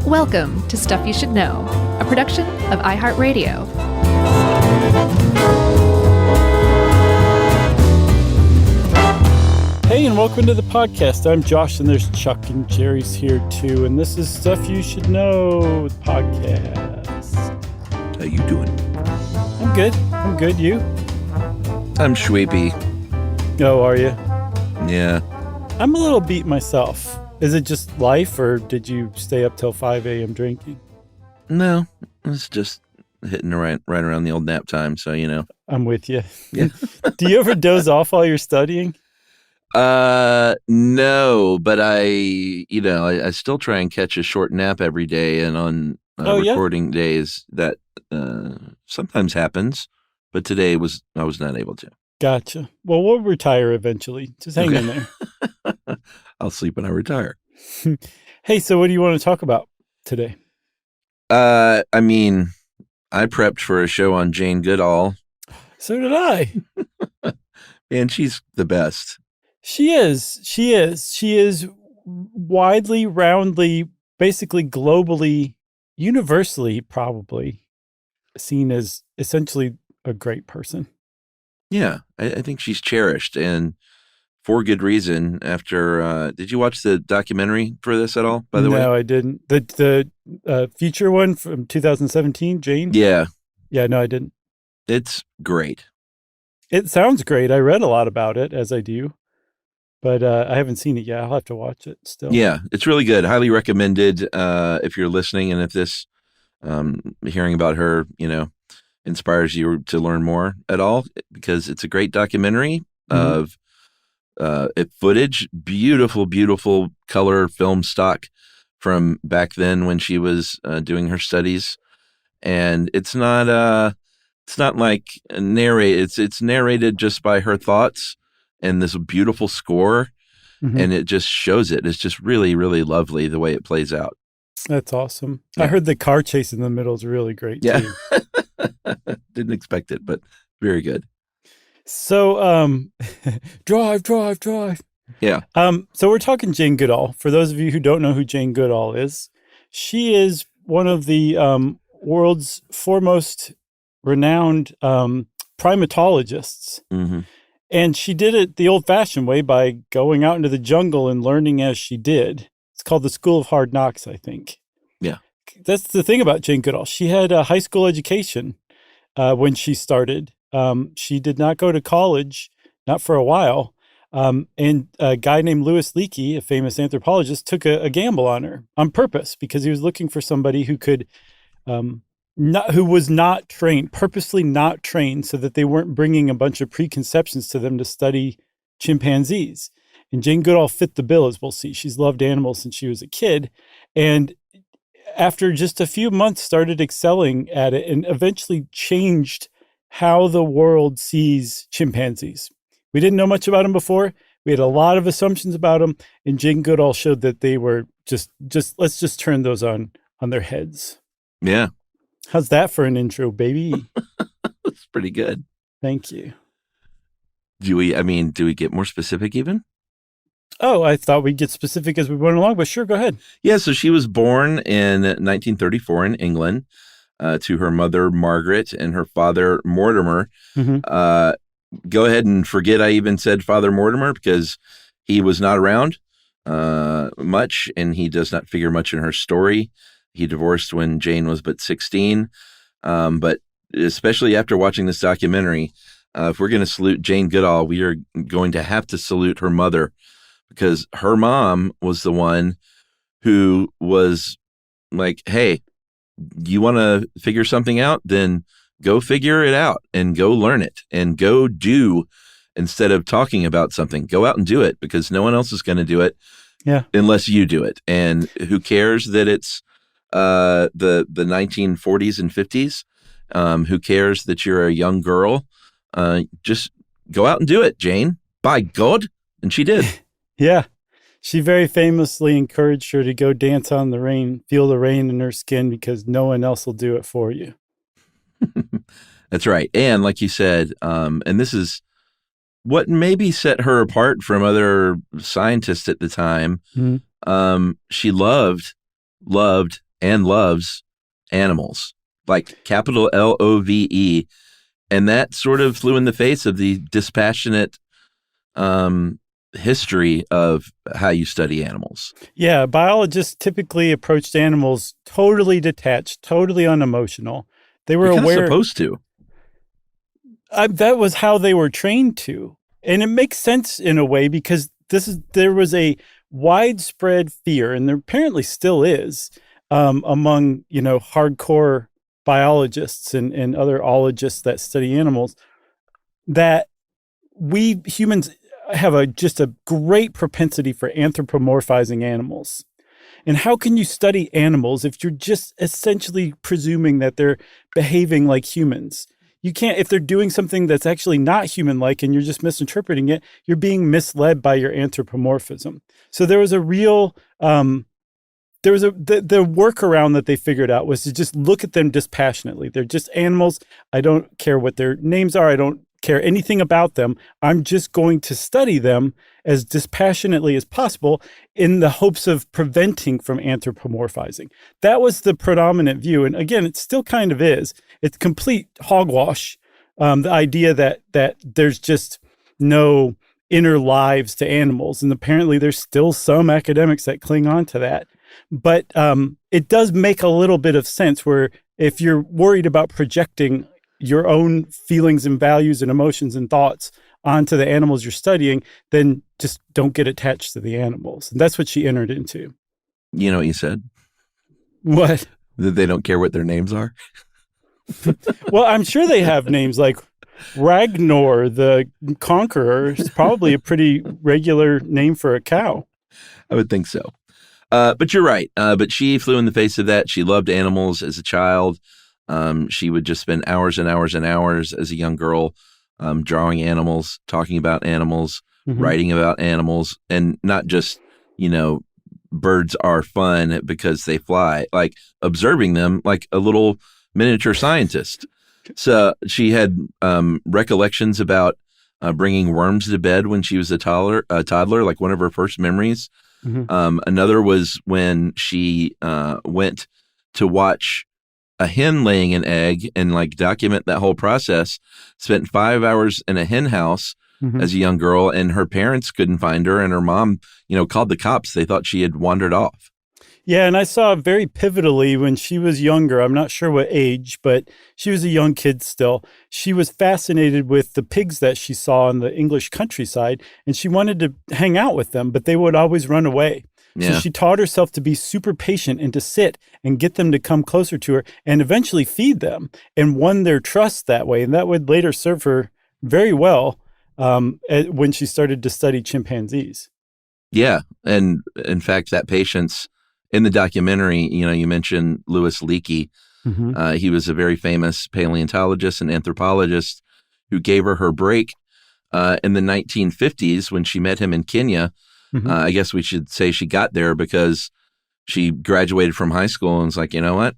Welcome to Stuff You Should Know, a production of iHeartRadio. Hey, and welcome to the podcast. I'm Josh, and there's Chuck and Jerry's here too, and this is Stuff You Should Know podcast. How you doing? I'm good. I'm good. You? I'm sleepy. Oh, are you? Yeah. I'm a little beat myself. Is it just life, or did you stay up till 5 a.m. drinking? No, it's just hitting right around the old nap time, so you know. I'm with you. Yeah. Do you ever doze off while you're studying? No, but I still try and catch a short nap every day, and on recording days that sometimes happens, but today I was not able to. Gotcha. Well, we'll retire eventually. Just hang in there. I'll sleep when I retire. Hey, so what do you want to talk about today? I prepped for a show on Jane Goodall. So did I. And she's the best. She is. She is widely, roundly, basically globally, universally probably seen as essentially a great person. Yeah, I think she's cherished, and for good reason. After, did you watch the documentary for this at all, by the way? No, I didn't. The feature one from 2017, Jane? Yeah. Yeah, no, I didn't. It's great. It sounds great. I read a lot about it, as I do, but I haven't seen it yet. I'll have to watch it still. Yeah, it's really good. Highly recommended if you're listening, and if this, hearing about her, inspires you to learn more at all, because it's a great documentary of footage, beautiful color film stock from back then when she was doing her studies, and it's not like narrated. It's narrated just by her thoughts and this beautiful score, and it just shows it. It's just really, really lovely the way it plays out. That's awesome. Yeah. I heard the car chase in the middle is really great too. Didn't expect it, but very good. So, drive. Yeah. So we're talking Jane Goodall. For those of you who don't know who Jane Goodall is, she is one of the world's foremost renowned primatologists. Mm-hmm. And she did it the old-fashioned way by going out into the jungle and learning as she did. It's called the School of Hard Knocks, I think. Yeah. That's the thing about Jane Goodall. She had a high school education when she started. She did not go to college, not for a while. And a guy named Louis Leakey, a famous anthropologist, took a gamble on her on purpose because he was looking for somebody who could, who was not trained, purposely not trained, so that they weren't bringing a bunch of preconceptions to them to study chimpanzees. And Jane Goodall fit the bill, as we'll see. She's loved animals since she was a kid. And after just a few months, started excelling at it and eventually changed how the world sees chimpanzees. We didn't know much about them before. We had a lot of assumptions about them. And Jane Goodall showed that they were just let's just turn those on their heads. Yeah. How's that for an intro, baby? That's pretty good. Thank you. Do we get more specific even? Oh, I thought we'd get specific as we went along, but sure, go ahead. Yeah, so she was born in 1934 in England to her mother, Margaret, and her father, Mortimer. Go ahead and forget I even said Father Mortimer, because he was not around much, and he does not figure much in her story. He divorced when Jane was but 16. But especially after watching this documentary, if we're going to salute Jane Goodall, we are going to have to salute her mother, because her mom was the one who was like, hey, you want to figure something out? Then go figure it out and go learn it and go do, instead of talking about something. Go out and do it, because no one else is going to do it unless you do it. And who cares that it's the 1940s and 50s? Who cares that you're a young girl? Just go out and do it, Jane. By God. And she did. Yeah. She very famously encouraged her to go dance on the rain, feel the rain in her skin, because no one else will do it for you. That's right. And like you said, and this is what maybe set her apart from other scientists at the time. She loved and loves animals, like capital Love. And that sort of flew in the face of the dispassionate history of how you study animals. Yeah, biologists typically approached animals totally detached, totally unemotional. They were You're kind of aware. supposed to. That was how they were trained to. And it makes sense in a way because there was a widespread fear, and there apparently still is, among, hardcore biologists and other ologists that study animals, that we humans have just a great propensity for anthropomorphizing animals. And how can you study animals if you're just essentially presuming that they're behaving like humans? You can't, if they're doing something that's actually not human-like and you're just misinterpreting it, you're being misled by your anthropomorphism. So there was a real, the workaround that they figured out was to just look at them dispassionately. They're just animals. I don't care what their names are. I don't care anything about them. I'm just going to study them as dispassionately as possible in the hopes of preventing from anthropomorphizing. That was the predominant view. And again, it still kind of is. It's complete hogwash. The idea that there's just no inner lives to animals. And apparently there's still some academics that cling on to that. But it does make a little bit of sense where if you're worried about projecting your own feelings and values and emotions and thoughts onto the animals you're studying, then just don't get attached to the animals. And that's what she entered into. You know what you said? What? That they don't care what their names are? Well, I'm sure they have names like Ragnar the Conqueror is probably a pretty regular name for a cow. I would think so. But you're right. But she flew in the face of that. She loved animals as a child. She would just spend hours and hours and hours as a young girl drawing animals, talking about animals, writing about animals, and not just, birds are fun because they fly, like observing them like a little miniature scientist. So she had recollections about bringing worms to bed when she was a toddler, like one of her first memories. Another was when she went to watch a hen laying an egg and like document that whole process. Spent 5 hours in a hen house as a young girl, and her parents couldn't find her, and her mom, called the cops. They thought she had wandered off. Yeah, and I saw very pivotally when she was younger, I'm not sure what age, but she was a young kid still. She was fascinated with the pigs that she saw in the English countryside, and she wanted to hang out with them, but they would always run away. Yeah. So she taught herself to be super patient and to sit and get them to come closer to her and eventually feed them, and won their trust that way. And that would later serve her very well when she started to study chimpanzees. Yeah. And in fact, that patience in the documentary, you mentioned Louis Leakey. He was a very famous paleontologist and anthropologist who gave her break in the 1950s when she met him in Kenya. I guess we should say she got there because she graduated from high school and was like, you know what?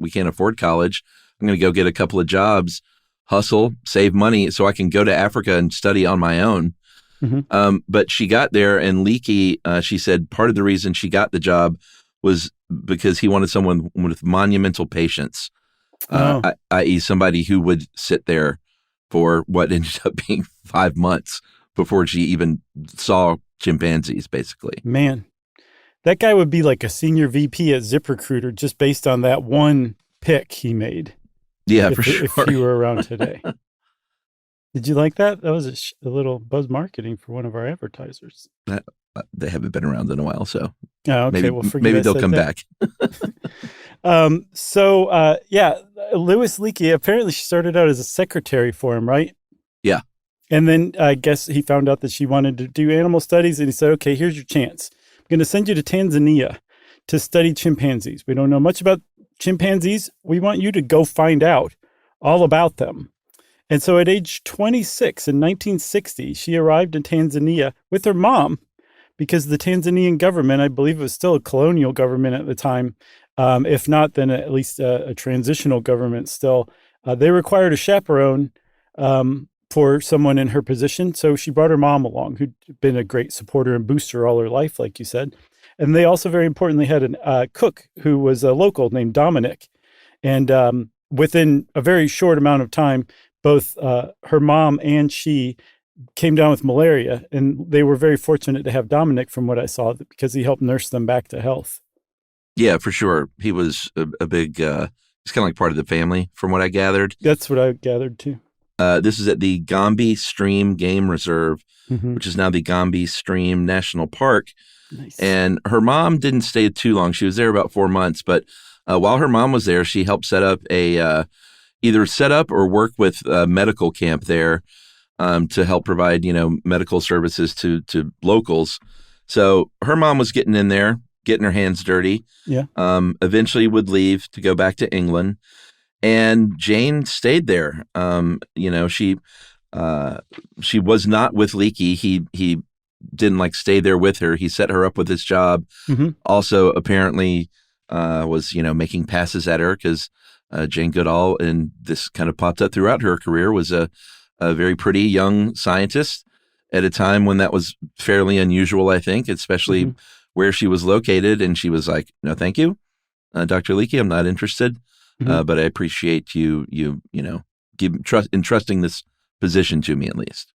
We can't afford college. I'm going to go get a couple of jobs, hustle, save money so I can go to Africa and study on my own. But she got there, and Leakey, she said part of the reason she got the job was because he wanted someone with monumental patience, i.e. somebody who would sit there for what ended up being 5 months before she even saw chimpanzees, basically. Man, that guy would be like a senior VP at ZipRecruiter just based on that one pick he made. Yeah, for sure. If you were around today. Did you like that? That was a little buzz marketing for one of our advertisers. They haven't been around in a while, so maybe they'll come back. Louis Leakey, apparently she started out as a secretary for him, right? Yeah. And then I guess he found out that she wanted to do animal studies, and he said, okay, here's your chance. I'm going to send you to Tanzania to study chimpanzees. We don't know much about chimpanzees. We want you to go find out all about them. And so at age 26 in 1960, she arrived in Tanzania with her mom because the Tanzanian government, I believe it was still a colonial government at the time, if not, then at least a transitional government still. They required a chaperone for someone in her position. So she brought her mom along, who'd been a great supporter and booster all her life, like you said. And they also, very importantly, had a cook who was a local named Dominic. And within a very short amount of time, both her mom and she came down with malaria. And they were very fortunate to have Dominic, from what I saw, because he helped nurse them back to health. Yeah, for sure. He was a big, he's kind of like part of the family, from what I gathered. That's what I gathered, too. This is at the Gombe Stream Game Reserve, which is now the Gombe Stream National Park. Nice. And her mom didn't stay too long. She was there about 4 months. But while her mom was there, she helped set up either set up or work with a medical camp there to help provide, medical services to locals. So her mom was getting in there, getting her hands dirty. Yeah. Eventually would leave to go back to England. And Jane stayed there. She was not with Leakey. He didn't stay there with her. He set her up with this job. Also, apparently, was making passes at her because Jane Goodall, and this kind of popped up throughout her career, was a very pretty young scientist at a time when that was fairly unusual, I think, especially where she was located. And she was like, "No, thank you, Dr. Leakey. I'm not interested, but I appreciate you entrusting this position to me at least.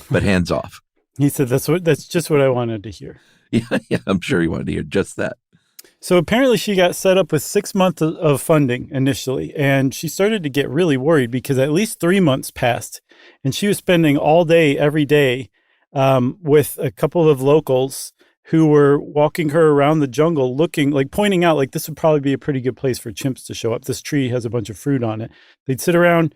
But hands off." He said, that's just what I wanted to hear. Yeah, I'm sure he wanted to hear just that. So apparently she got set up with 6 months of funding initially, and she started to get really worried because at least 3 months passed, and she was spending all day, every day, with a couple of locals who were walking her around the jungle pointing out, this would probably be a pretty good place for chimps to show up. This tree has a bunch of fruit on it. They'd sit around.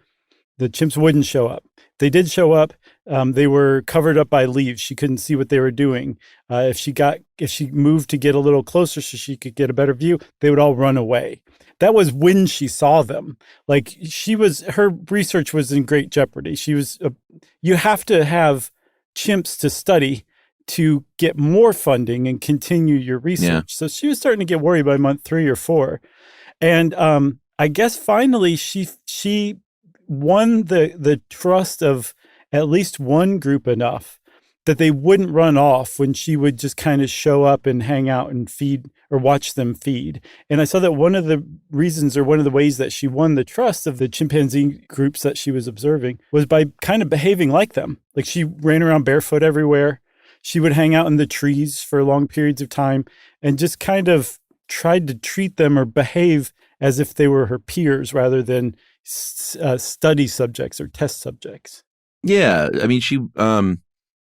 The chimps wouldn't show up. They did show up. They were covered up by leaves. She couldn't see what they were doing. If she moved to get a little closer so she could get a better view, they would all run away. That was when she saw them. Her research was in great jeopardy. You have to have chimps to study to get more funding and continue your research. Yeah. So she was starting to get worried by month 3 or 4. And I guess finally she won the trust of at least one group enough that they wouldn't run off when she would just kind of show up and hang out and feed or watch them feed. And I saw that one of the reasons, or one of the ways that she won the trust of the chimpanzee groups that she was observing, was by kind of behaving like them. She ran around barefoot everywhere. She would hang out in the trees for long periods of time and just kind of tried to treat them or behave as if they were her peers rather than study subjects or test subjects. Yeah, I mean,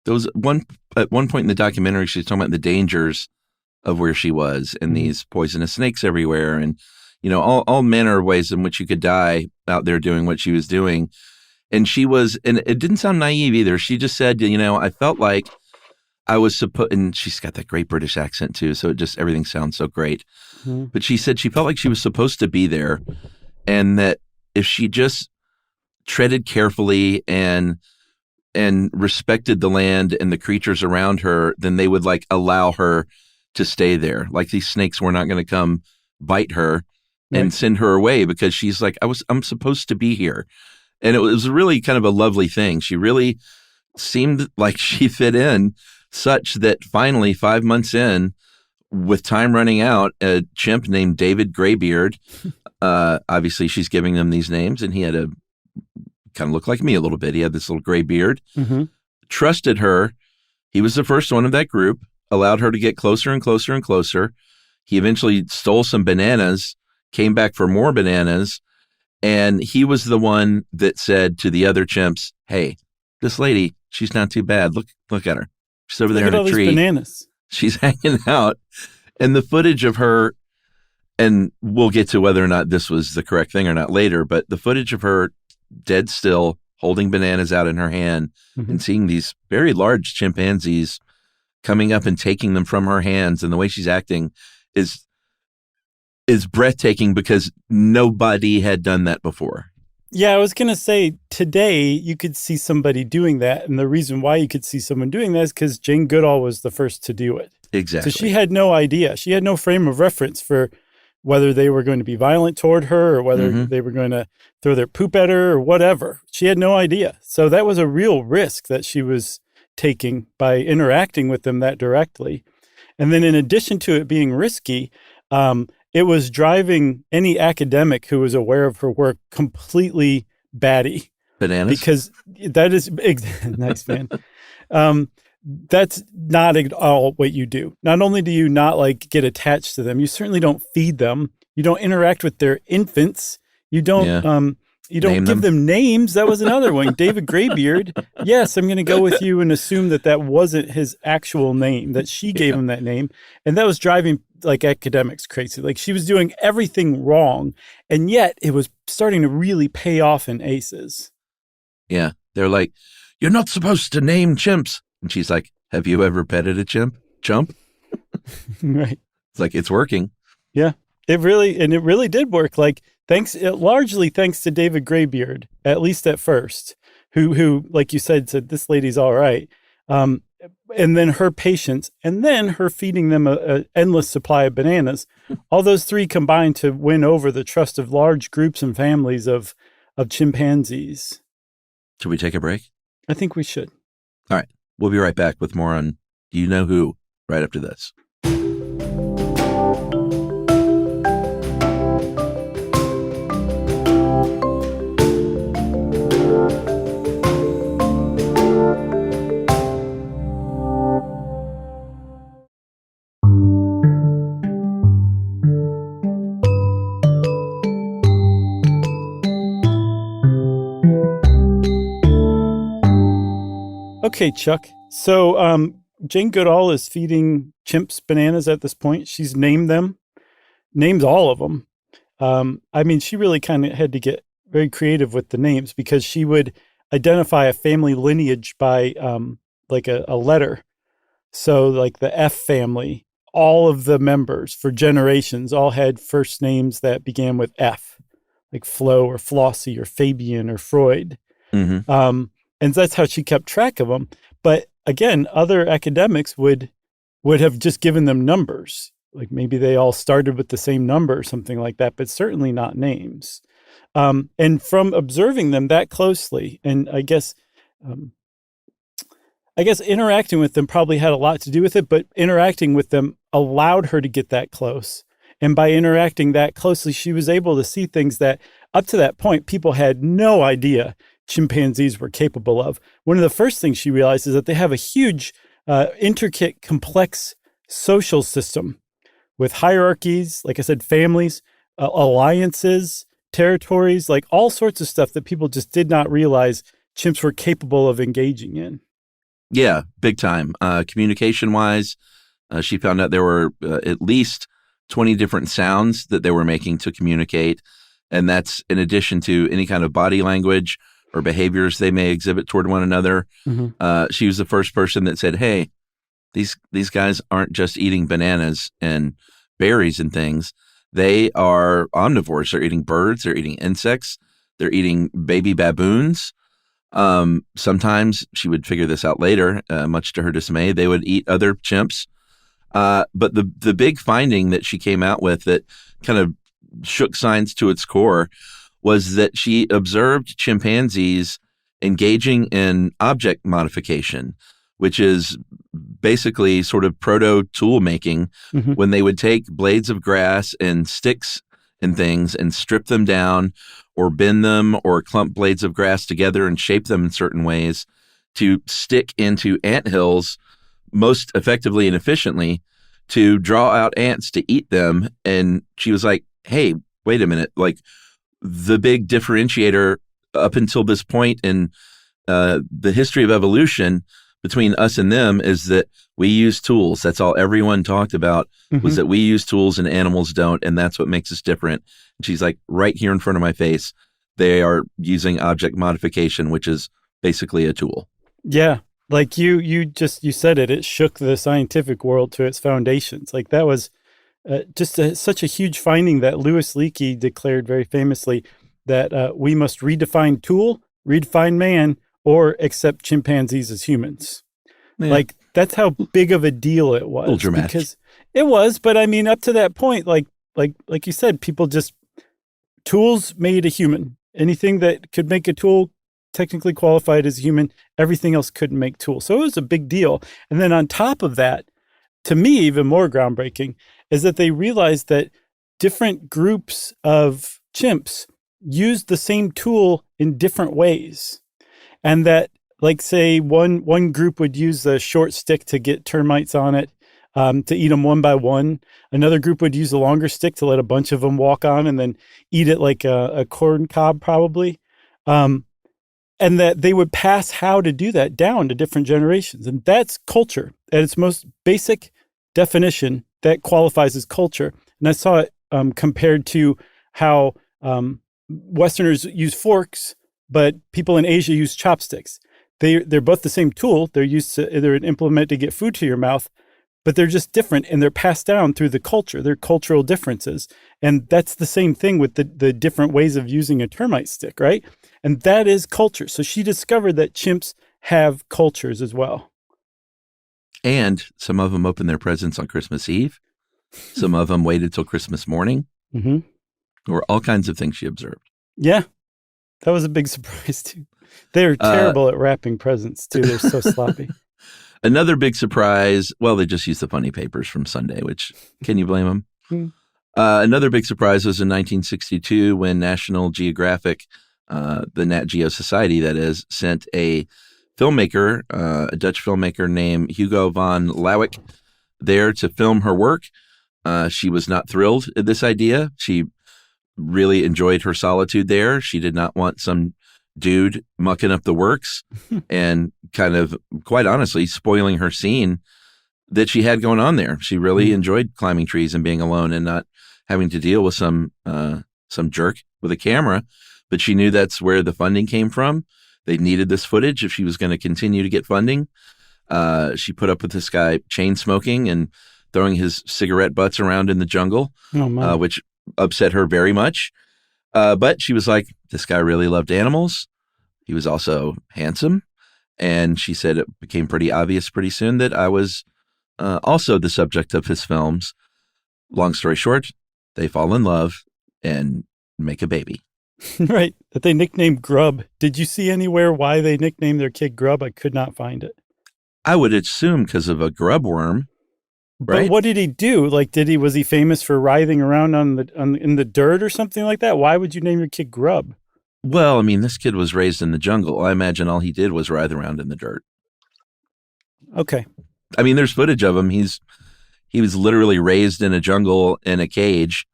there was at one point in the documentary, she was talking about the dangers of where she was and these poisonous snakes everywhere, and all manner of ways in which you could die out there doing what she was doing. And and it didn't sound naive either. She just said, I felt like I was supposed, and she's got that great British accent too, so everything sounds so great. But she said she felt like she was supposed to be there, and that if she just treaded carefully and respected the land and the creatures around her, then they would allow her to stay there. These snakes were not going to come bite her and send her away because she's like, I'm supposed to be here. And it was really kind of a lovely thing. She really seemed like she fit in, such that finally 5 months in, with time running out, a chimp named David Greybeard, obviously she's giving them these names, and he had a kind of looked like me a little bit. He had this little gray beard, trusted her. He was the first one of that group, allowed her to get closer and closer and closer. He eventually stole some bananas, came back for more bananas, and he was the one that said to the other chimps, "Hey, this lady, she's not too bad. Look at her. She's over there in a tree. Bananas. She's hanging out." And the footage of her, and we'll get to whether or not this was the correct thing or not later, but the footage of her dead still, holding bananas out in her hand, and seeing these very large chimpanzees coming up and taking them from her hands, and the way she's acting is breathtaking because nobody had done that before. Yeah, I was going to say, today you could see somebody doing that, and the reason why you could see someone doing that is because Jane Goodall was the first to do it. Exactly. So she had no idea. She had no frame of reference for whether they were going to be violent toward her or whether they were going to throw their poop at her or whatever. She had no idea. So that was a real risk that she was taking by interacting with them that directly. And then in addition to it being risky, it was driving any academic who was aware of her work completely batty. Bananas? Because that is nice, man. That's not at all what you do. Not only do you not like get attached to them, you certainly don't feed them. You don't interact with their infants. You don't give them names. That was another one. David Graybeard. Yes, I'm going to go with you and assume that wasn't his actual name, that she gave him that name. And that was driving like academics crazy. Like she was doing everything wrong. And yet it was starting to really pay off in ACEs. Yeah. They're like, you're not supposed to name chimps. And she's like, have you ever petted a chimp? Chump? Right. It's like, it's working. Yeah. It really did work. Like largely thanks to David Graybeard, at least at first, who, like you said, this lady's all right. And then her patients, and then her feeding them an endless supply of bananas. All those three combined to win over the trust of large groups and families of chimpanzees. Should we take a break? I think we should. All right. We'll be right back with more on Do You Know Who right after this. Okay, Chuck. So Jane Goodall is feeding chimps bananas at this point. She's named all of them. I mean, she really kind of had to get very creative with the names because she would identify a family lineage by like a letter. So like the F family, all of the members for generations all had first names that began with F, like Flo or Flossie or Fabian or Freud. Mm-hmm. And that's how she kept track of them. But again, other academics would have just given them numbers. Like maybe they all started with the same number or something like that, but certainly not names. And from observing them that closely, and I guess interacting with them probably had a lot to do with it, but interacting with them allowed her to get that close. And by interacting that closely, she was able to see things that up to that point, people had no idea chimpanzees were capable of. One of the first things she realized is that they have a huge, intricate, complex social system with hierarchies, like I said, families, alliances, territories, like all sorts of stuff that people just did not realize chimps were capable of engaging in. Yeah, big time. Communication-wise, she found out there were at least 20 different sounds that they were making to communicate, and that's in addition to any kind of body language or behaviors they may exhibit toward one another. Mm-hmm. She was the first person that said, hey, these guys aren't just eating bananas and berries and things. They are omnivores. They're eating birds. They're eating insects. They're eating baby baboons. Sometimes she would figure this out later, much to her dismay. They would eat other chimps. But the big finding that she came out with that kind of shook science to its core was that she observed chimpanzees engaging in object modification, which is basically sort of proto-tool making, mm-hmm. when they would take blades of grass and sticks and things and strip them down or bend them or clump blades of grass together and shape them in certain ways to stick into anthills most effectively and efficiently to draw out ants to eat them. And she was like, hey, wait a minute, like, the big differentiator up until this point in the history of evolution between us and them is that we use tools. That's all everyone talked about, mm-hmm. was that we use tools and animals don't, and that's what makes us different. And she's like, right here in front of my face, they are using object modification, which is basically a tool. Yeah. Like you said it, it shook the scientific world to its foundations. Like that was such a huge finding that Louis Leakey declared very famously that we must redefine tool, redefine man, or accept chimpanzees as humans. Yeah. Like that's how big of a deal it was. A little dramatic. Because it was, but I mean, up to that point, like you said, people just tools made a human. Anything that could make a tool technically qualified as human. Everything else couldn't make tools. So it was a big deal. And then on top of that, to me, even more groundbreaking, is that they realized that different groups of chimps use the same tool in different ways. And that, like, say, one group would use the short stick to get termites on it, to eat them one by one. Another group would use a longer stick to let a bunch of them walk on and then eat it like a corn cob, probably. And that they would pass how to do that down to different generations. And that's culture. At its most basic definition, that qualifies as culture. And I saw it compared to how Westerners use forks, but people in Asia use chopsticks. They're both the same tool. They're an implement to get food to your mouth, but they're just different, and they're passed down through the culture. They're cultural differences. And that's the same thing with the different ways of using a termite stick, right? And that is culture. So she discovered that chimps have cultures as well. And some of them opened their presents on Christmas Eve. Some of them waited till Christmas morning. Mm-hmm. There were all kinds of things she observed. Yeah, that was a big surprise, too. They're terrible at wrapping presents, too. They're so sloppy. Another big surprise, well, they just used the funny papers from Sunday, which, can you blame them? Mm. Another big surprise was in 1962 when National Geographic, the Nat Geo Society, that is, sent a filmmaker, a Dutch filmmaker named Hugo van Lawick, there to film her work. She was not thrilled at this idea. She really enjoyed her solitude there. She did not want some dude mucking up the works and kind of, quite honestly, spoiling her scene that she had going on there. She really enjoyed climbing trees and being alone and not having to deal with some jerk with a camera. But she knew that's where the funding came from. They needed this footage if she was going to continue to get funding. She put up with this guy chain smoking and throwing his cigarette butts around in the jungle, which upset her very much. But she was like, this guy really loved animals. He was also handsome. And she said it became pretty obvious pretty soon that I was also the subject of his films. Long story short, they fall in love and make a baby. Right. That they nicknamed Grub. Did you see anywhere why they nicknamed their kid Grub? I could not find it. I would assume because of a grub worm. Right? But what did he do? Like, was he famous for writhing around in the dirt or something like that? Why would you name your kid Grub? Well, I mean, this kid was raised in the jungle. I imagine all he did was writhe around in the dirt. Okay. I mean, there's footage of him. He was literally raised in a jungle in a cage.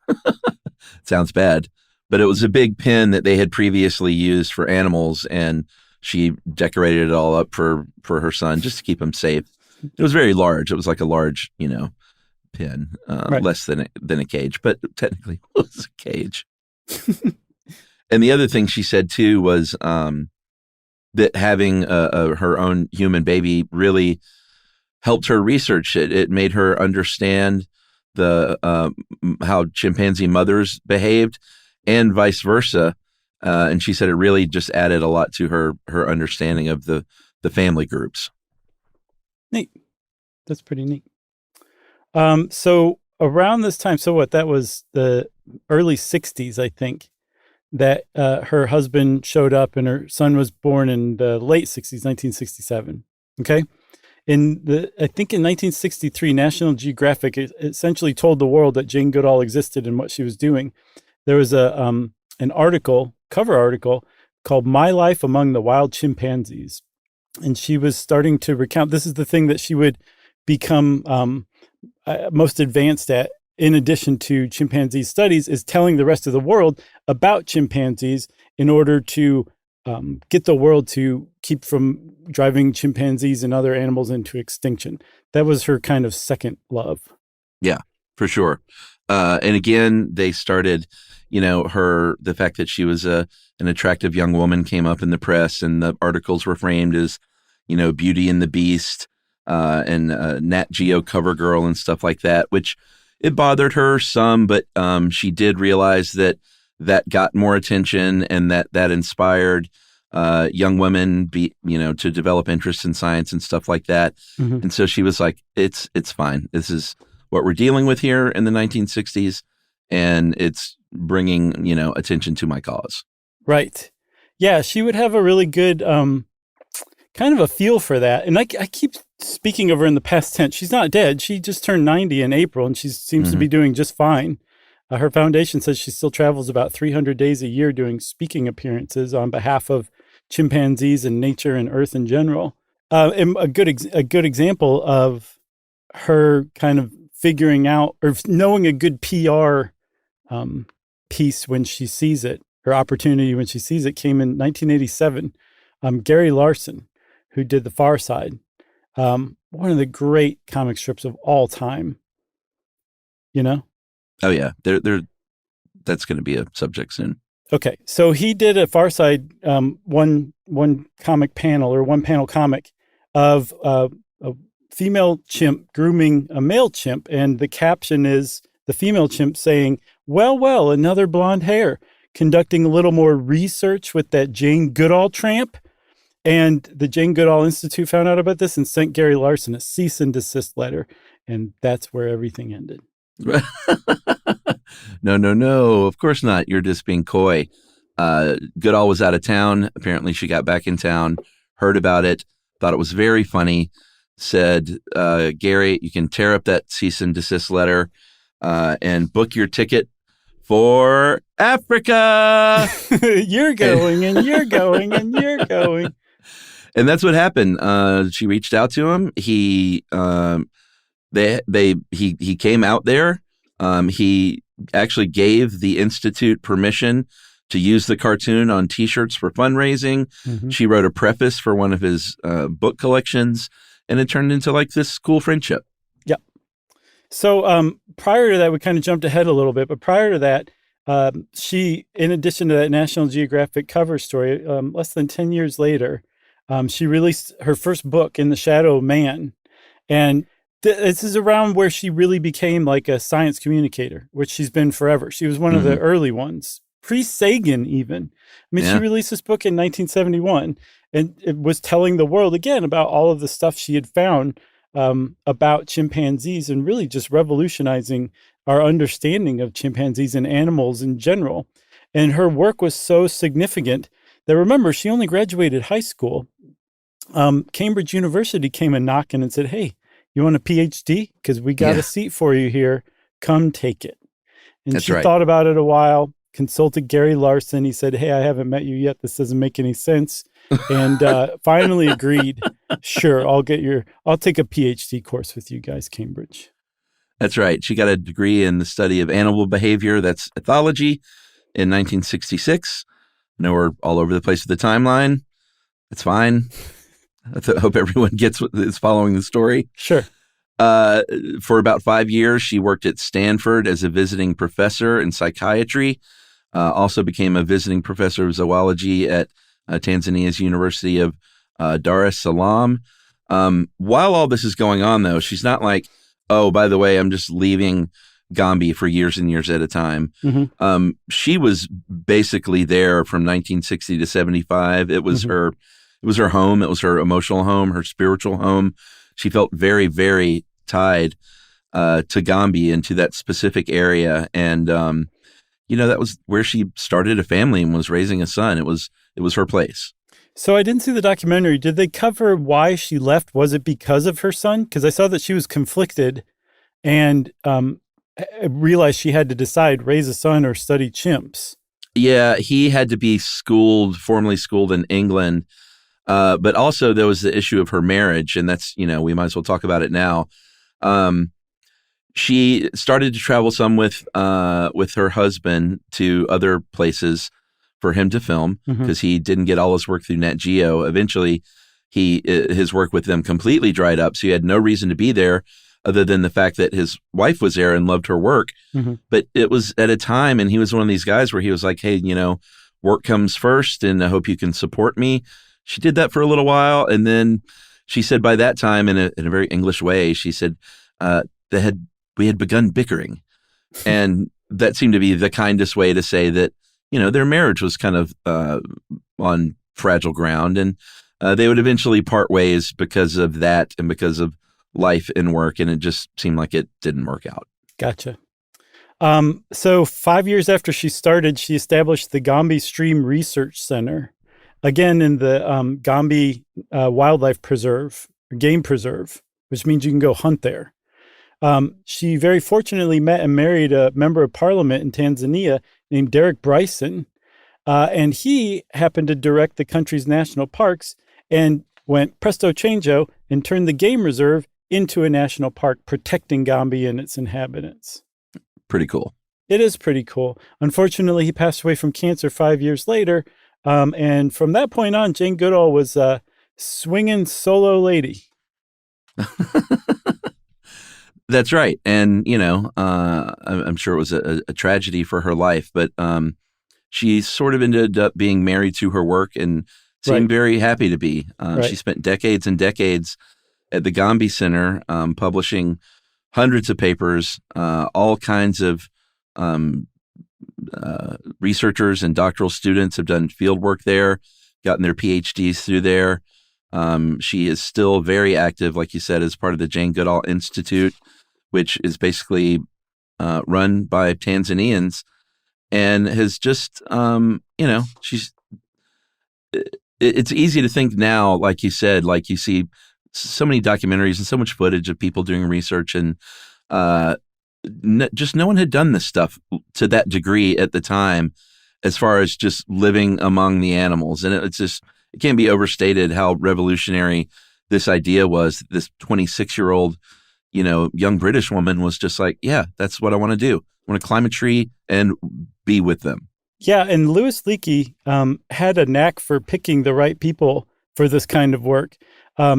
Sounds bad, but it was a big pen that they had previously used for animals, and she decorated it all up for her son just to keep him safe. It was very large. It was like a large, pen, right. Less than a cage, but technically it was a cage. And the other thing she said too was that having her own human baby really helped her research it. It made her understand how chimpanzee mothers behaved, and vice versa. And she said it really just added a lot to her understanding of the family groups. Neat. That's pretty neat. So around this time, that was the early 60s, I think, that her husband showed up and her son was born in the late 60s, 1967. Okay. I think in 1963, National Geographic essentially told the world that Jane Goodall existed and what she was doing. There was an cover article called "My Life Among the Wild Chimpanzees." And she was starting to recount, this is the thing that she would become most advanced at, in addition to chimpanzee studies, is telling the rest of the world about chimpanzees in order to get the world to keep from driving chimpanzees and other animals into extinction. That was her kind of second love. Yeah, for sure. And again, they started, the fact that she was an attractive young woman came up in the press, and the articles were framed as, Beauty and the Beast and Nat Geo cover girl and stuff like that, which it bothered her some, but she did realize that got more attention and that inspired young women to develop interest in science and stuff like that. Mm-hmm. And so she was like, it's fine. This is what we're dealing with here in the 1960s, and it's bringing, attention to my cause. Right. Yeah, she would have a really good kind of a feel for that. And I keep speaking of her in the past tense, she's not dead. She just turned 90 in April, and she seems to be doing just fine. Her foundation says she still travels about 300 days a year doing speaking appearances on behalf of chimpanzees and nature and Earth in general. And a good example of her kind of figuring out or knowing a good PR piece when she sees it, or opportunity when she sees it, came in 1987. Gary Larson, who did The Far Side, one of the great comic strips of all time. You know? Oh yeah, that's going to be a subject soon. Okay, so he did a Far Side one comic panel, or one panel comic of a female chimp grooming a male chimp, and the caption is the female chimp saying, well, another blonde hair, conducting a little more research with that Jane Goodall tramp. And the Jane Goodall Institute found out about this and sent Gary Larson a cease and desist letter, and that's where everything ended. No, of course not. You're just being coy. Goodall was out of town. Apparently she got back in town, heard about it, thought it was very funny, said, Gary, you can tear up that cease and desist letter and book your ticket for Africa. You're going and you're going and you're going. And that's what happened. She reached out to him. He came out there. He actually gave the Institute permission to use the cartoon on T-shirts for fundraising. Mm-hmm. She wrote a preface for one of his book collections, and it turned into like this cool friendship. Yep. So prior to that, we kind of jumped ahead a little bit, but prior to that, she, in addition to that National Geographic cover story, less than 10 years later, she released her first book, In the Shadow of Man. And this is around where she really became like a science communicator, which she's been forever. She was one of the early ones, pre-Sagan even. I mean, she released this book in 1971, and it was telling the world again about all of the stuff she had found about chimpanzees, and really just revolutionizing our understanding of chimpanzees and animals in general. And her work was so significant that, remember, she only graduated high school. Cambridge University came a knocking and said, hey, you want a PhD? Because we got a seat for you here. Come take it. And she thought about it a while, consulted Gary Larson. He said, hey, I haven't met you yet. This doesn't make any sense. And finally agreed, sure, I'll take a PhD course with you guys, Cambridge. That's right. She got a degree in the study of animal behavior. That's ethology in 1966. I know we're all over the place with the timeline. That's fine. I hope everyone gets what is following the story. Sure. For about 5 years, she worked at Stanford as a visiting professor in psychiatry. Also became a visiting professor of zoology at Tanzania's University of Dar es Salaam. While all this is going on, though, she's not like, oh, by the way, I'm just leaving Gombe for years and years at a time. Mm-hmm. She was basically there from 1960 to 75. It was her home. It was her emotional home, her spiritual home. She felt very, very tied to Gombe and to that specific area. And, that was where she started a family and was raising a son. It was her place. So I didn't see the documentary. Did they cover why she left? Was it because of her son? Because I saw that she was conflicted and realized she had to decide, raise a son or study chimps. Yeah, he had to be formally schooled in England. But also there was the issue of her marriage, and that's, we might as well talk about it now. She started to travel some with her husband to other places for him to film, because he didn't get all his work through Nat Geo. Eventually, his work with them completely dried up, so he had no reason to be there other than the fact that his wife was there and loved her work. But it was at a time, and he was one of these guys where he was like, hey, work comes first, and I hope you can support me. She did that for a little while, and then she said by that time, in a very English way, she said we had begun bickering. And that seemed to be the kindest way to say that, their marriage was kind of on fragile ground, and they would eventually part ways because of that and because of life and work, and it just seemed like it didn't work out. Gotcha. So 5 years after she started, she established the Gombe Stream Research Center, again in the Gombe Wildlife Preserve game preserve, which means you can go hunt there. She very fortunately met and married a member of parliament in Tanzania named Derek Bryson. And he happened to direct the country's national parks and went presto changeo and turned the game reserve into a national park, protecting Gambia and its inhabitants. Pretty cool. It is pretty cool. Unfortunately, he passed away from cancer 5 years later. And from that point on, Jane Goodall was a swinging solo lady. That's right. And, I'm sure it was a tragedy for her life, but she sort of ended up being married to her work and seemed very happy to be. She spent decades and decades at the Gambia Center publishing hundreds of papers, all kinds of researchers and doctoral students have done field work there, gotten their PhDs through there. She is still very active, like you said, as part of the Jane Goodall Institute, which is basically run by Tanzanians, and has just, she's. It's easy to think now, like you said, like you see so many documentaries and so much footage of people doing research, and just no one had done this stuff to that degree at the time, as far as just living among the animals. And it can't be overstated how revolutionary this idea was. This 26-year-old, young British woman was just like, yeah, that's what I want to do. I want to climb a tree and be with them. Yeah, and Louis Leakey had a knack for picking the right people for this kind of work.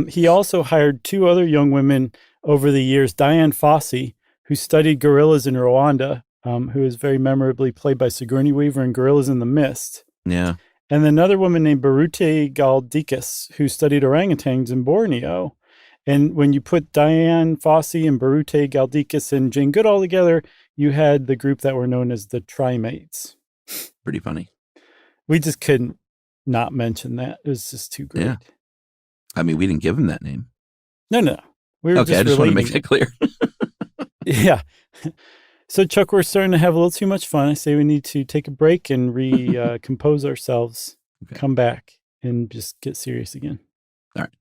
He also hired two other young women over the years, Diane Fossey, who studied gorillas in Rwanda, who is very memorably played by Sigourney Weaver in Gorillas in the Mist. Yeah. And another woman named Barute Galdikas, who studied orangutans in Borneo. And when you put Diane Fossey and Barute Galdikas and Jane Goodall together, you had the group that were known as the Trimates. Pretty funny. We just couldn't not mention that. It was just too great. Yeah. I mean, we didn't give them that name. No. We were okay, I just want to make that clear. Yeah. So, Chuck, we're starting to have a little too much fun. I say we need to take a break and recompose ourselves, come back, and just get serious again. All right.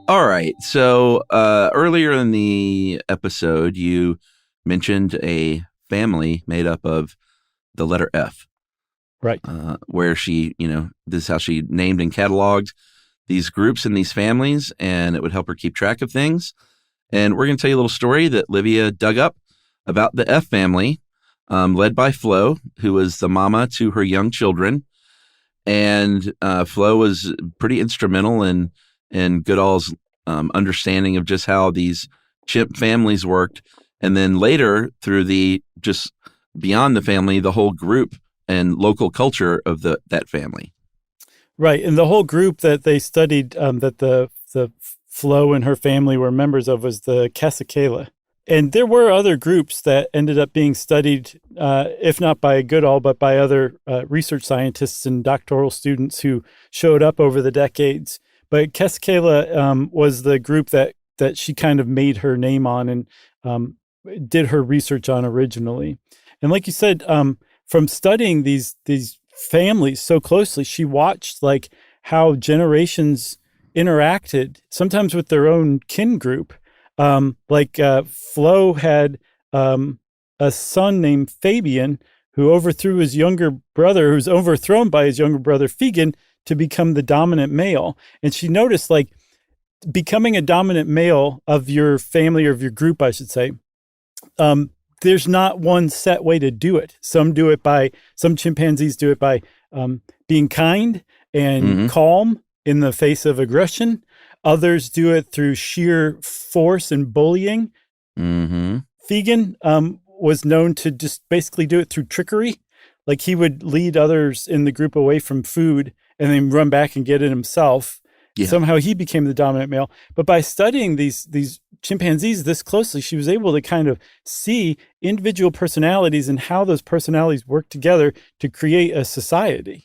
All right. So earlier in the episode, you mentioned a family made up of the letter F. Right. Where she, this is how she named and cataloged these groups and these families, and it would help her keep track of things. And we're going to tell you a little story that Livia dug up about the F family, led by Flo, who was the mama to her young children. And Flo was pretty instrumental in Goodall's understanding of just how these chimp families worked. And then later, through the just beyond the family, the whole group and local culture of that family. Right. And the whole group that they studied, that the Flo and her family were members of, was the Cassiquela. And there were other groups that ended up being studied, if not by Goodall, but by other research scientists and doctoral students who showed up over the decades. But Cassiquela was the group that she kind of made her name on and did her research on originally. And like you said, from studying these families so closely, she watched like how generations interacted, sometimes with their own kin group. Flo had a son named Fabian who overthrew his younger brother, who's overthrown by his younger brother Fegan, to become the dominant male. And she noticed, like, becoming a dominant male of your family or of your group, I should say, there's not one set way to do it. Some chimpanzees do it by being kind and calm in the face of aggression. Others do it through sheer force and bullying. Mm-hmm. Fegan was known to just basically do it through trickery. Like, he would lead others in the group away from food and then run back and get it himself. Yeah. Somehow he became the dominant male. But by studying these chimpanzees this closely, she was able to kind of see individual personalities and how those personalities work together to create a society.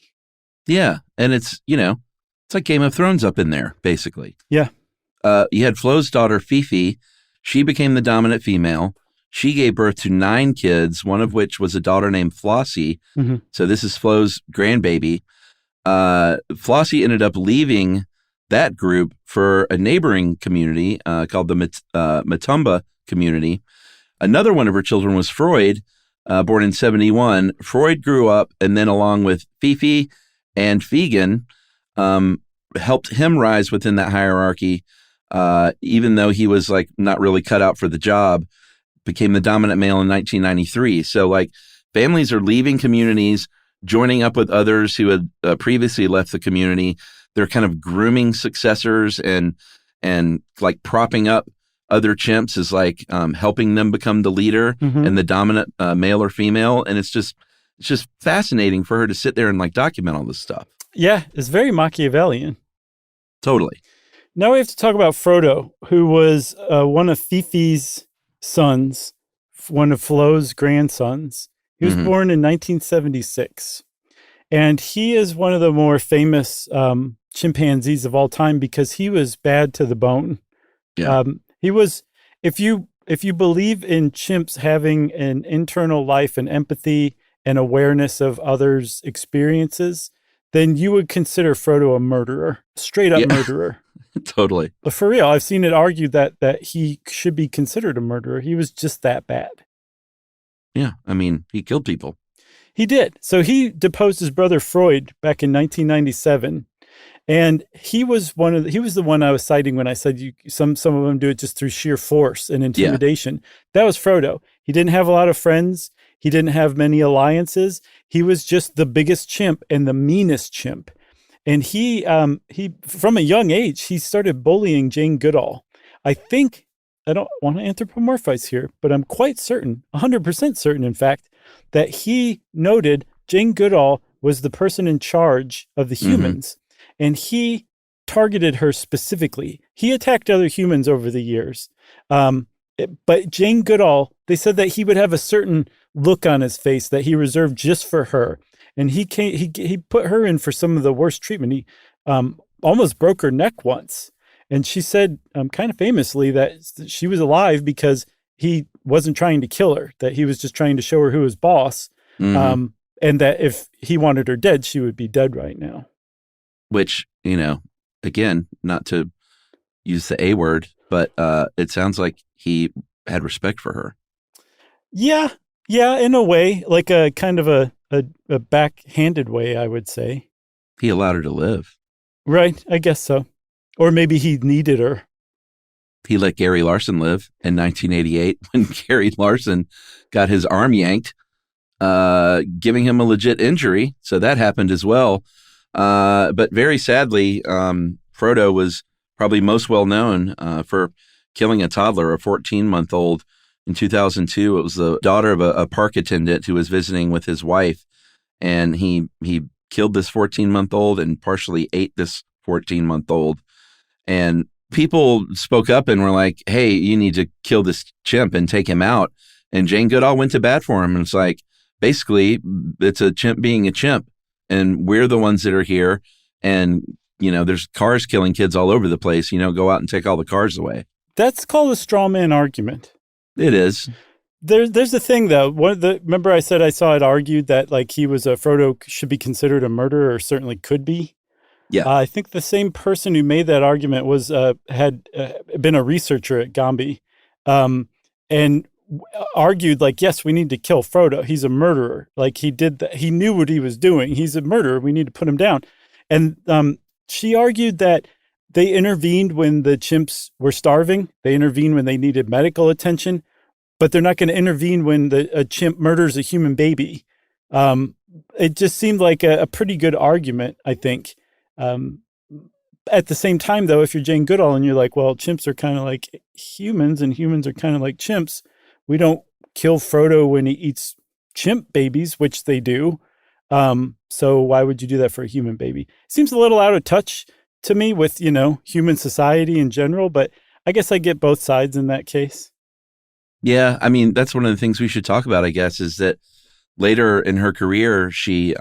Yeah. And it's, it's like Game of Thrones up in there, basically. Yeah. You had Flo's daughter, Fifi. She became the dominant female. She gave birth to 9 kids, one of which was a daughter named Flossie. Mm-hmm. So this is Flo's grandbaby. Flossie ended up leaving that group for a neighboring community called the Matumba community. Another one of her children was Freud, born in 1971. Freud grew up and then, along with Fifi and Fegan, helped him rise within that hierarchy, even though he was like not really cut out for the job, became the dominant male in 1993. So like families are leaving communities, joining up with others who had previously left the community. They're kind of grooming successors and like propping up other chimps is like helping them become the leader and the dominant male or female. And it's just fascinating for her to sit there and like document all this stuff. Yeah, it's very Machiavellian. Totally. Now we have to talk about Frodo, who was one of Fifi's sons, one of Flo's grandsons. He was born in 1976. And he is one of the more famous chimpanzees of all time because he was bad to the bone. Yeah. He was, if you believe in chimps having an internal life and empathy and awareness of others' experiences, then you would consider Frodo a murderer, straight up murderer. Totally. But for real, I've seen it argued that he should be considered a murderer. He was just that bad. Yeah. I mean, he killed people. He did. So he deposed his brother Freud back in 1997. And he was the one I was citing when I said some of them do it just through sheer force and intimidation. Yeah. That was Frodo. He didn't have a lot of friends. He didn't have many alliances. He was just the biggest chimp and the meanest chimp. And he from a young age, he started bullying Jane Goodall. I don't want to anthropomorphize here, but I'm quite certain, 100% certain, in fact, that he noted Jane Goodall was the person in charge of the humans, and he targeted her specifically. He attacked other humans over the years. But Jane Goodall, they said that he would have a certain look on his face that he reserved just for her. And he put her in for some of the worst treatment. He almost broke her neck once. And she said kind of famously that she was alive because he wasn't trying to kill her, that he was just trying to show her who was boss. And that if he wanted her dead, she would be dead right now. Which, again, not to use the A word, but it sounds like he had respect for her. Yeah, in a way, like a kind of a backhanded way, I would say. He allowed her to live. Right, I guess so. Or maybe he needed her. He let Gary Larson live in 1988 when Gary Larson got his arm yanked, giving him a legit injury. So that happened as well. But very sadly, Frodo was probably most well known for killing a toddler, a 14-month-old. In 2002, it was the daughter of a park attendant who was visiting with his wife, and he killed this 14-month-old and partially ate this 14-month-old. And people spoke up and were like, hey, you need to kill this chimp and take him out. And Jane Goodall went to bat for him. And it's like, basically, it's a chimp being a chimp. And we're the ones that are here. And, there's cars killing kids all over the place. Go out and take all the cars away. That's called a straw man argument. It is. There's the thing, though. Remember I said I saw it argued that like Frodo should be considered a murderer, or certainly could be. Yeah, I think the same person who made that argument had been a researcher at Gombe, and argued like, yes, we need to kill Frodo. He's a murderer. Like he did that. He knew what he was doing. He's a murderer. We need to put him down. And she argued that they intervened when the chimps were starving. They intervened when they needed medical attention, but they're not going to intervene when a chimp murders a human baby. It just seemed like a pretty good argument, I think. At the same time, though, if you're Jane Goodall and you're like, well, chimps are kind of like humans and humans are kind of like chimps, we don't kill Frodo when he eats chimp babies, which they do. So why would you do that for a human baby? Seems a little out of touch to me with, human society in general, but I guess I get both sides in that case. Yeah, I mean, that's one of the things we should talk about, I guess, is that later in her career, she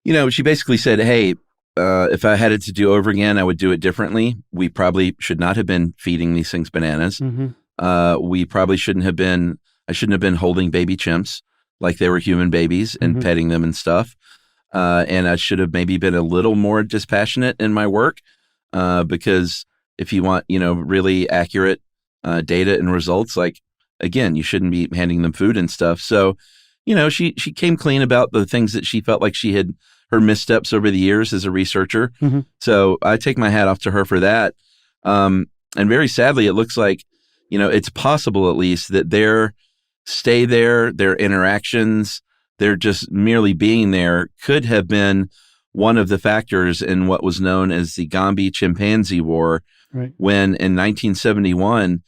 basically said, hey, if I had it to do over again, I would do it differently. We probably should not have been feeding these things bananas. We probably I shouldn't have been holding baby chimps like they were human babies and petting them and stuff. And I should have maybe been a little more dispassionate in my work, because if you want, really accurate data and results, like, again, you shouldn't be handing them food and stuff. So, she came clean about the things that she felt like her missteps over the years as a researcher. So I take my hat off to her for that. And very sadly, it looks like, it's possible at least that their interactions, they're just merely being there, could have been one of the factors in what was known as the Chimpanzee War, right, when in 1971,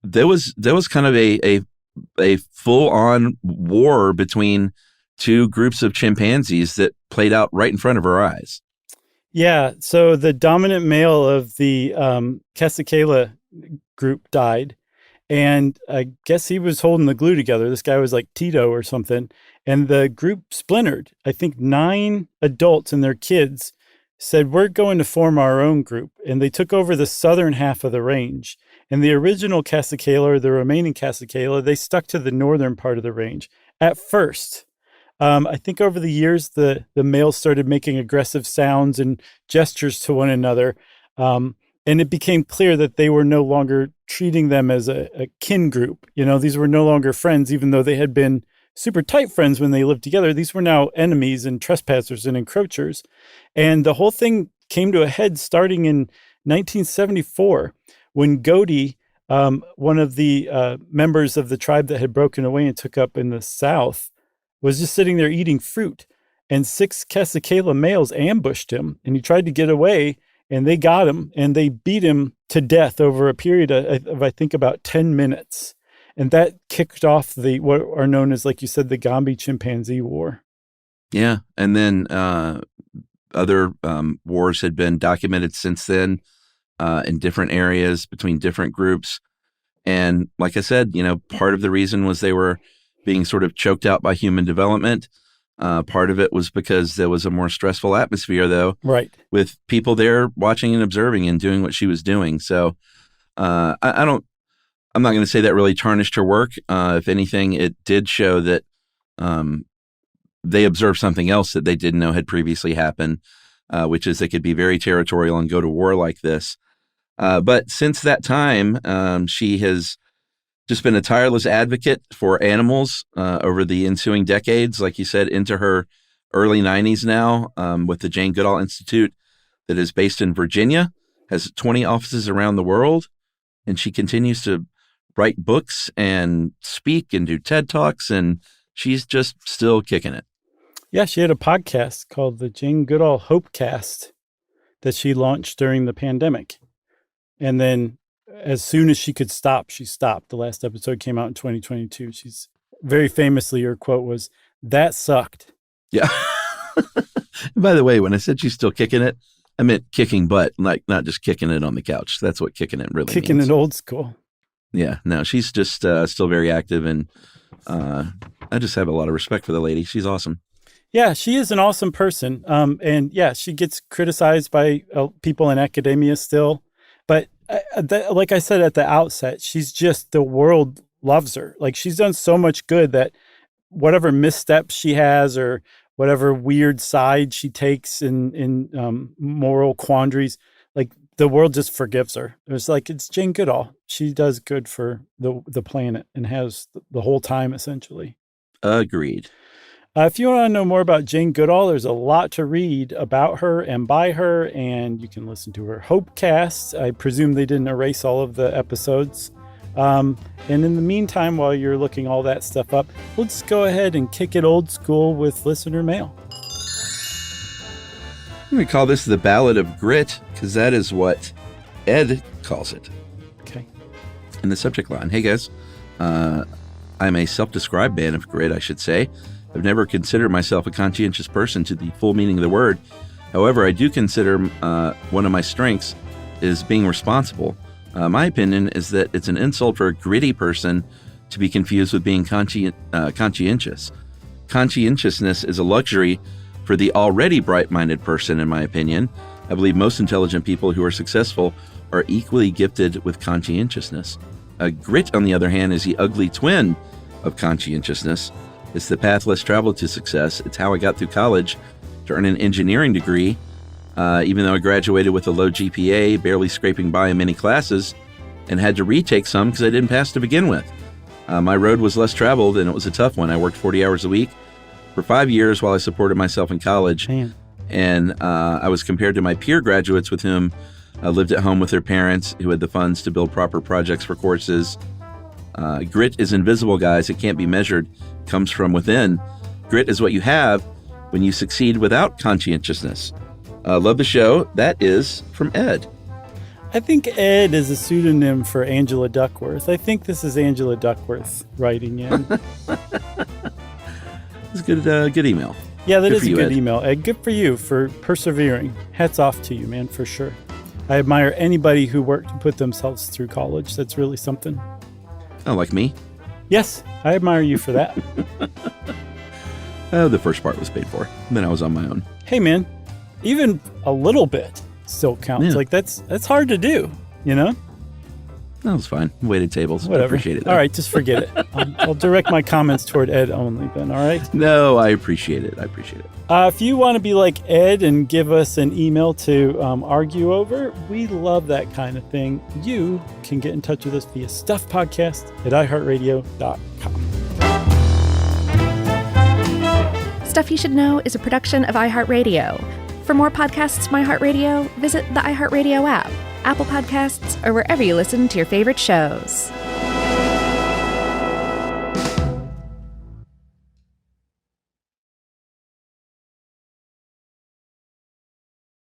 there was kind of a full-on war between two groups of chimpanzees that played out right in front of our eyes. Yeah, so the dominant male of the Cassicaela group died, and I guess he was holding the glue together. This guy was like Tito or something, and the group splintered. I think 9 adults and their kids said, we're going to form our own group, and they took over the southern half of the range. And the original Cassicaela, or the remaining Cassicaela, they stuck to the northern part of the range at first. I think over the years, the males started making aggressive sounds and gestures to one another. And it became clear that they were no longer treating them as a kin group. These were no longer friends, even though they had been super tight friends when they lived together. These were now enemies and trespassers and encroachers. And the whole thing came to a head starting in 1974 when Goody, one of the members of the tribe that had broken away and took up in the south, was just sitting there eating fruit. And 6 Cassicaela males ambushed him, and he tried to get away, and they got him, and they beat him to death over a period of I think, about 10 minutes. And that kicked off what are known as, like you said, the Chimpanzee War. Yeah. And then other wars had been documented since then in different areas between different groups. And like I said, part of the reason was they were being sort of choked out by human development. Part of it was because there was a more stressful atmosphere, though, right, with people there watching and observing and doing what she was doing. So I'm not going to say that really tarnished her work. If anything, it did show that they observed something else that they didn't know had previously happened, which is they could be very territorial and go to war like this. But since that time, she has just been a tireless advocate for animals over the ensuing decades, like you said, into her early 90s now, with the Jane Goodall Institute that is based in Virginia, has 20 offices around the world, and she continues to write books and speak and do TED Talks, and she's just still kicking it. Yeah, she had a podcast called the Jane Goodall Hopecast that she launched during the pandemic. And then as soon as she could stop, she stopped. The last episode came out in 2022. She's very famously, her quote was, "That sucked." Yeah. By the way, when I said she's still kicking it, I meant kicking butt, like not just kicking it on the couch. That's what kicking it really means. Kicking it old school. Yeah, no, she's just still very active, and I just have a lot of respect for the lady. She's awesome. Yeah, she is an awesome person. And yeah, she gets criticized by people in academia still. But like I said at the outset, the world loves her. Like, she's done so much good that whatever missteps she has or whatever weird side she takes in moral quandaries, like, the world just forgives her. It's Jane Goodall. She does good for the planet and has the whole time, essentially. Agreed. If you want to know more about Jane Goodall, there's a lot to read about her and by her, and you can listen to her Hopecast. I presume they didn't erase all of the episodes. And in the meantime, while you're looking all that stuff up, let's go ahead and kick it old school with listener mail. I'm going to call this the Ballad of Grit, because that is what Ed calls it. Okay. In the subject line, hey guys, I'm a self-described man of grit, I should say. I've never considered myself a conscientious person to the full meaning of the word, However, I do consider one of my strengths is being responsible. My opinion is that it's an insult for a gritty person to be confused with being conscientious. Conscientiousness is a luxury for the already bright-minded person, in my opinion. I believe most intelligent people who are successful are equally gifted with conscientiousness. Grit, on the other hand, is the ugly twin of conscientiousness. It's the path less traveled to success. It's how I got through college to earn an engineering degree, even though I graduated with a low GPA, barely scraping by in many classes, and had to retake some because I didn't pass to begin with. My road was less traveled, and it was a tough one. I worked 40 hours a week for 5 years while I supported myself in college. Man. And I was compared to my peer graduates with whom lived at home with their parents, who had the funds to build proper projects for courses. Grit is invisible, guys. It can't be measured. It comes from within. Grit is what you have when you succeed without conscientiousness. Love the show. That is from Ed. I think Ed is a pseudonym for Angela Duckworth. I think this is Angela Duckworth writing in. It's a good email. Yeah, that Good is for a you, good Ed. email, Ed. Good for you for persevering. Hats off to you, man, for sure. I admire anybody who worked to put themselves through college. That's really something. Oh, like me? Yes, I admire you for that. The first part was paid for. Then I was on my own. Hey, man, even a little bit still counts. Yeah. Like that's hard to do, you know? That was fine. Waited tables. Whatever. I appreciate it, though. All right, just forget it. I'll direct my comments toward Ed only then, all right? No, I appreciate it. If you want to be like Ed and give us an email to argue over, we love that kind of thing. You can get in touch with us via stuffpodcast@iheartradio.com. Stuff You Should Know is a production of iHeartRadio. For more podcasts from iHeartRadio, visit the iHeartRadio app, Apple Podcasts, or wherever you listen to your favorite shows.